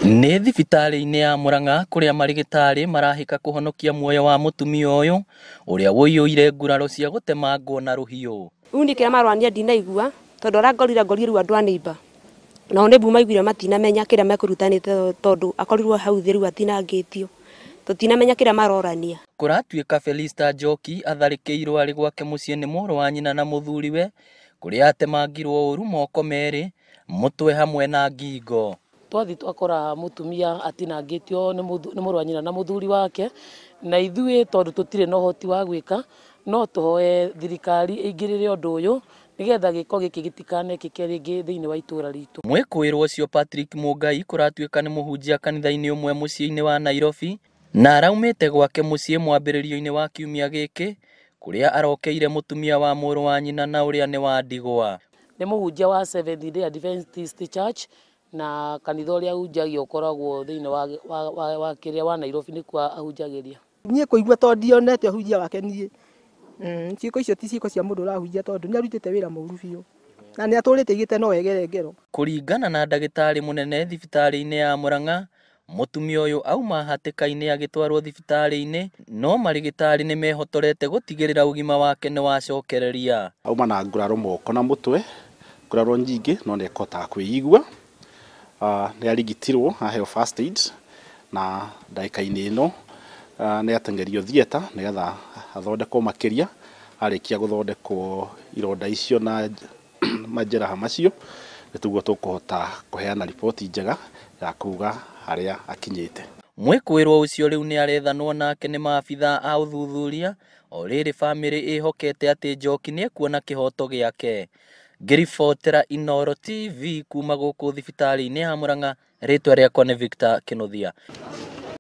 Nĩ thibitarĩ-inĩ ya Murang'a kũrĩa marigitari marahika kuhonokia muoyo wa mutumia ũyũ ũrĩa ũiyũire nguraro cia gũtemangwo na rũhiũ. Rĩu nĩkĩo marwania ndinaigua tondũ arangorire rĩu andũ a neighbor. Nao neighbor maiguire matinamenya kĩrĩa mekũrutanĩte tondũ akorirwo hau thĩ rĩu atinangĩtio. Tutinamenya kĩrĩa marorania. Kũratuĩka Felista Njoki atharĩkĩirwo arĩ gwake mũciĩ nĩ mũrũ wa nyina na mũthuriwe kũrĩa atemangirwo ũru moko merĩ, mũtwe hamwe na ngingo. Twathi twakora mutumia atinangĩtio nĩ mũrũ wa nyina na mũthuri wake, na ithuĩ tondũ tũtirĩ na ũhoti wa gwĩka no tũhoe thirikari ĩingĩrĩre ũndũ ũyũ nĩgetha gĩko gĩkĩ gĩtikanekĩke rĩngĩ thĩinĩ wa itũũra ritũ. Mwĩkũĩrwo ũcio Patrick Mũngai kũratuĩka nĩ mũhunjia kanitha-inĩ ũmwe mũciĩ-inĩ wa Nairobi na araumĩte gwake mũciĩ mwambĩrĩrio-inĩ wa kiumia gĩkĩ kũrĩa arokeire mutumia wa mũrũ wa nyina na ũrĩa nĩ wa ndigwa. Nĩ mũhunjia wa Seventh Day Adventist Church na kanitha ũrĩa ahunjagia ũkoragwo thĩinĩ wa Nairobi nĩkuo ahunjagĩria. Niĩ kũigua tondũ ndionete ũhunjia wake niĩ. Ciĩko icio ti ciĩko cia mũndũ ũrahunjia tondũ nĩ arutĩte wĩra mũru biũ. Na nĩ atũrĩte igĩte no egere ngero. Kũringana na ndagĩtarĩ mũnene thibitarĩ-inĩ ya Murang'a, mutumia ũyũ auma hatĩka-inĩ agĩtwarwo thibitarĩ-inĩ no marigitari nĩ mehotorete gũtigĩrĩra ũgima wake nĩ wacokereria. Auma na nguraro moko na mũtwe, nguraro nyingĩ no nĩ ekotaga kwĩigua. Nĩ arigitirwo aheo first aid na ndagĩka-inĩ ĩno nĩ atengerio theater nĩgetha athondekwo makĩria. Arĩkia gũthondekwo ironda icio na majeraha macio nĩtuo tũkũhota kũheana riboti njega ya kuga harĩa akinyĩte. Mwĩkũĩrwo ũcio rĩu nĩ arethanwo nake nĩ maabitha a ũthuthuria o rĩrĩ bamĩrĩ ĩhokete atĩ Njoki nĩ ekuona kĩhoto gĩake. Ngĩribotera Inooro TV kuma gũkũ thibitarĩ-inĩ ya Murang'a, rĩtwa rĩakwa nĩ Victor Kĩnuthia.